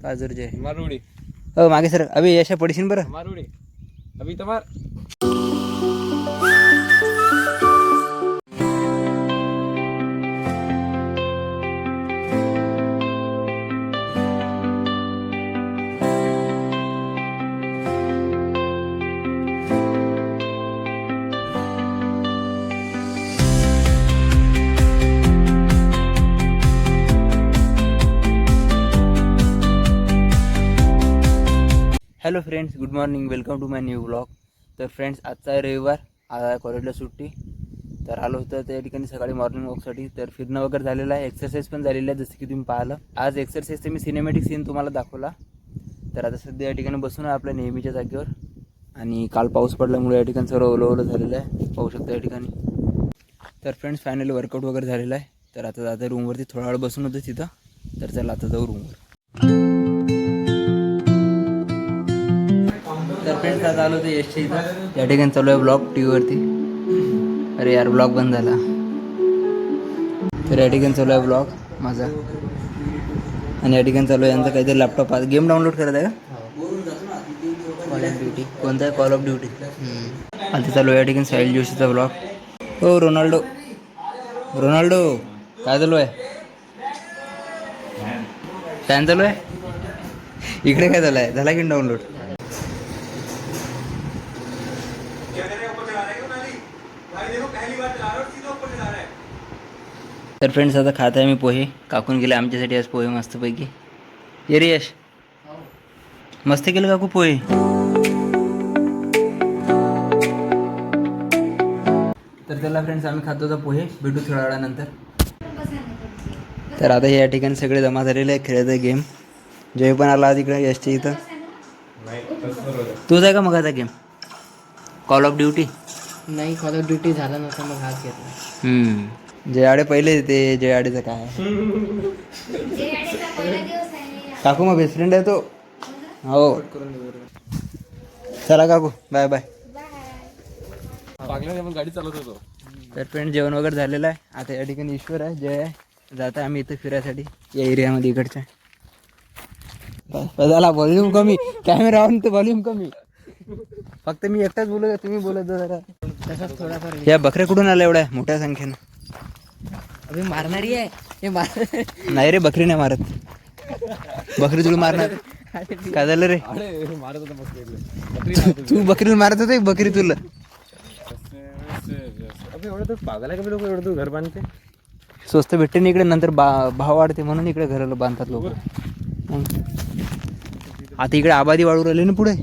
पाजर जय मारुडी. हो मागे सर अभि यशा पडशील बरं मारुडी अभि तमार. Hello friends, good morning, welcome to my new blog. तर फ्रेंड्स, आजचा आहे रविवार, आज कॉलेजला सुट्टी. तर आलो होतं त्या ठिकाणी सकाळी मॉर्निंग वॉकसाठी. तर फिरणं वगैरे झालेलं आहे, एक्सरसाइज पण झालेलं आहे जसं की तुम्ही पाहिलं. आज एक्सरसाइजचं मी सिनेमॅटिक सीन तुम्हाला दाखवला. तर आता सध्या या ठिकाणी बसून आहे आपल्या नेहमीच्या जागेवर. आणि काल पाऊस पडल्यामुळे या ठिकाणी सर्व ओलं झालेलं आहे, पाहू शकता या ठिकाणी. तर फ्रेंड्स, फायनली वर्कआउट वगैरे झालेलं आहे. तर आता जाता रूमवरती थोडा वेळ बसून होतं तिथं. तर चला आता जाऊ रूमवर. तर फ्रेंड्स, आता आलो होतं यशच्या इथं. या ठिकाणी चालू आहे ब्लॉग टी व्हीवरती. अरे यार, ब्लॉग बंद झाला. तर या ठिकाणी चालू आहे ब्लॉग माझा. आणि या ठिकाणी चालू आहे यांचा काहीतरी लॅपटॉप गेम डाउनलोड करत आहे का? Call of duty. कोणता आहे? Call of duty. आता चालू आहे या ठिकाणी साहिल जोशीचा ब्लॉग. हो रोनाल्डो, रोनाल्डो काय चालू आहे? फॅन चालू आहे इकडे. काय झालं आहे? झाला की डाउनलोड? तर फ्रेंड्स, आता खात आहे मी पोहे. काकून गेले आमच्यासाठी आज पोहे मस्तपैकी. ये रे यश, मस्त केलं काकू पोहे. तर त्याला फ्रेंड्स आम्ही खातो होता पोहे. भेटू थोड्या वेळानंतर. तर आता या ठिकाणी सगळे जमा झालेले आहे, खेळत आहे गेम. जय पण आला आज इकडे यशच्या इथं. तूच आहे का मग आता गेम? कॉल ऑफ ड्युटी नाही, कॉल ऑफ ड्युटी झाला नव्हता, मग हाच घेतला. जयाडे पहिले ते जयाडेचं काय काकू मग बेस्ट फ्रेंड आहे तो. हो चला काकू, बाय बाय. गाडी चालवत होतो. तर फ्रेंड, जेवण वगैरे झालेलं आहे. आता या ठिकाणी ईश्वर आहे, जय आहे. जात आहे आम्ही इथं फिरायसाठी या एरियामध्ये इकडच्या. झाला व्हॉल्यूम कमी, कॅमेरा ऑन तर व्हॉल्यूम कमी. फक्त मी एकटाच बोलत, तुम्ही बोलत जा जरा. तसाच थोडाफार. या बकऱ्या कुठून आल्या एवढ्या मोठ्या संख्येनं? अभि मारणारी आहे हे. नाही रे, बकरी नाही मारत. बकरी तुला मारणार? काय झालं रे? तू बकरीला मारत होते? बकरी तुला पागल आहे का लोक? एवढं तू घर बांधते स्वस्त भेटते ना इकडे, नंतर भाव वाढते म्हणून इकडे घराला बांधतात लोक. आता इकडे आबादी वाढू राहिली ना पुढे.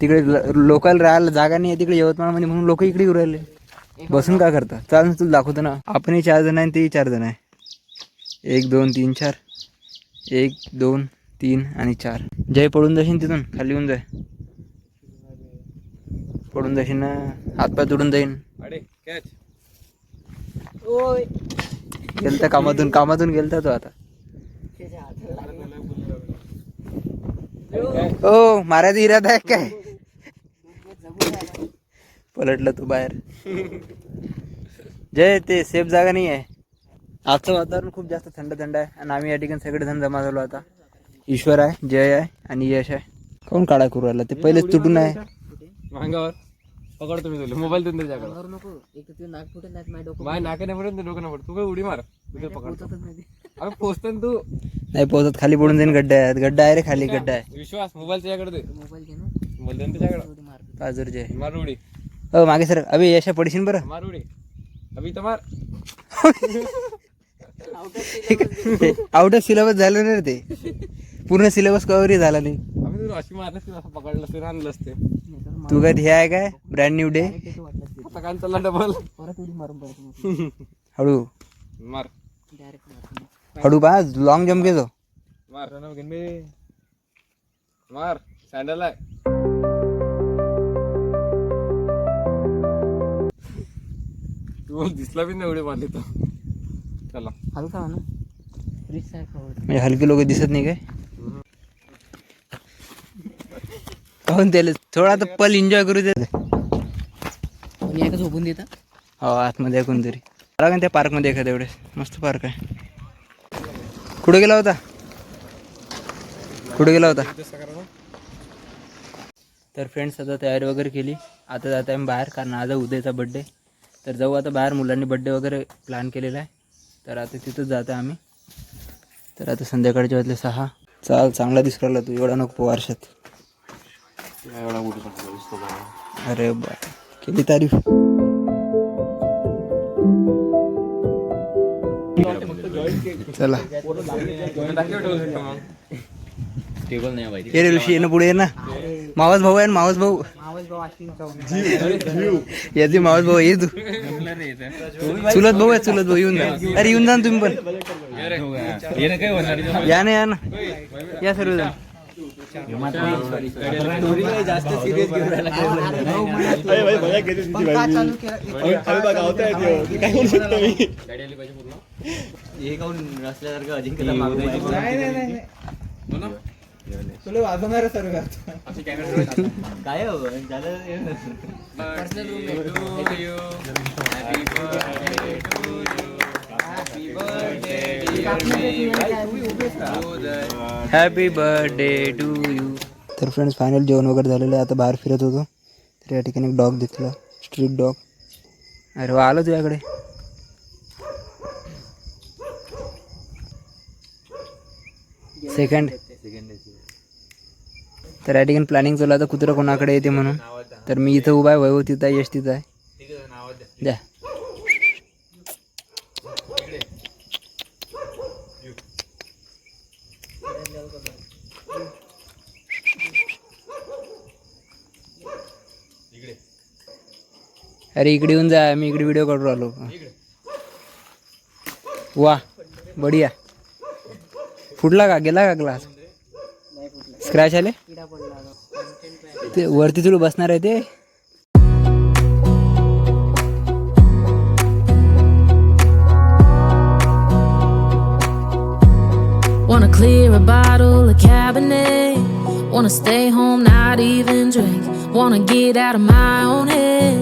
तिकडे लोकांना राहायला जागा नाही आहे तिकडे यवतमाळमध्ये, म्हणून लोक इकडे येऊ राहिले. बसून काय करता? चाल तुला दाखवतो ना. आपणही 4 जण आहे, तेही 4 जण आहे. 1 2 3 4, 1 2 3 आणि 4. जय पडून जाशील तिथून खाली येऊन जाय. पडून जाशील ना, हातपाय तुडून जाईन. गेलता कामातून गेलता तो आता. ओ मारायचा इरादा आहे काय? पलटलं तू बाहेर. जय, ते सेफ जागा नाही आहे. आजचं वातावरण खूप जास्त थंड आहे. आणि आम्ही या ठिकाणी सगळेजण जमा झालो आता. ईश्वर आहे, जय आहे आणि यश आहे. कोण काढा करू राहिला? ते पहिलेच तुटून आहे. अंगावर पकडतो मी तुला. मोबाईल देऊन त्याच्याकडे नको. एक तर नाक फुटत नाही, माझ्या डोकं माझ्या नाकाने पडत, डोकं नाही पडत. तू काय उडी मार, तुझ्या पकडतोच नाही. अरे पोचतो ना तू. नाही पोहोचत, खाली पडून जाईन. गड्डा आहे, गड्डा आहे रे खाली, गड्डा आहे. विश्वास मोबाईल त्याच्याकडे दे. मोबाईल घे ना. मोबाईल देऊन त्याच्याकडे. पाजर जय मार उडी. हो मागे सर अभि यशा पडशील बरं. मार उडी अभि तमार. आउट ऑफ सिलेबस झालं ना रे ते. पूर्ण सिलेबस कव्हरही झाला नाही. आम्ही तुला अशी मारलं असते, असं पकडलं असते, आणलं असते. तू काय हे आहे काय ब्रँड न्यू डे? आता काय चालला डबल. परत उडी मारून परत हळू मार. डायरेक्ट हळू बा, लॉंग जम्प घेतो. मार मार. सँडल आहे. तू दिसला बी नाही एवढे मारले तर. चला हलका ना, रिच सारखं म्हणजे हलके लोक दिसत नाही काय? काहून त्याला थोडा तर पल एन्जॉय करू दे. कोणी एकच झोपून देता. हो आतमध्ये कोणतरी. का त्या पार्कमध्ये एखाद्या वेळेस मस्त पार्क आहे. कुठे गेला होता? तर फ्रेंड्स आता तयारी वगैरे केली. आता जात आहे बाहेर कारण आज उद्याचा बड्डे. तर जाऊ आता बाहेर. मुलांनी बड्डे वगैरे प्लॅन केलेला आहे. तर आता तिथंच जातो आहे आम्ही. तर आता संध्याकाळच्या वाजले 6. चांगला दिसू राहिला तू. एवढा नको वर्षात. अरे बा केली तारीफ. चला ये रे ऋषी, ये ना पुढे, ये ना. मावस भाऊ आहे ना, मावस भाऊ. याची मावस भाऊ ये तू. चुलत भाऊ आहे, चुलत भाऊ. येऊन जा. अरे येऊन जा ना तुम्ही पण. या ना या सर्वजण. तुला वाजवणार सर्व काय हॅपी बर्थडे टू यू. तर फ्रेंड्स फायनल जेवण वगैरे झालेलं आहे. आता बाहेर फिरत होतो तर या ठिकाणी एक डॉग दिसला, स्ट्रीट डॉग. अरे वा, आलं तुझ्याकडे. सेकंड. तर या ठिकाणी प्लॅनिंग चालू आता कुत्रा कोणाकडे येते म्हणून. तर मी इथं उभा आहे, वैभव तिथं आहे, यश तिथं आहे. द्या. अरे इकडे येऊन जा, मी इकडे व्हिडिओ काढून राहिलो. वा बढिया. फुटला का, गेला का ग्लास? स्क्रॅच आले ते वरती. तुला बसणार आहे ते. Wanna clear a bottle of Cabernet. Wanna stay home, not even drink. Wanna get out of my own head.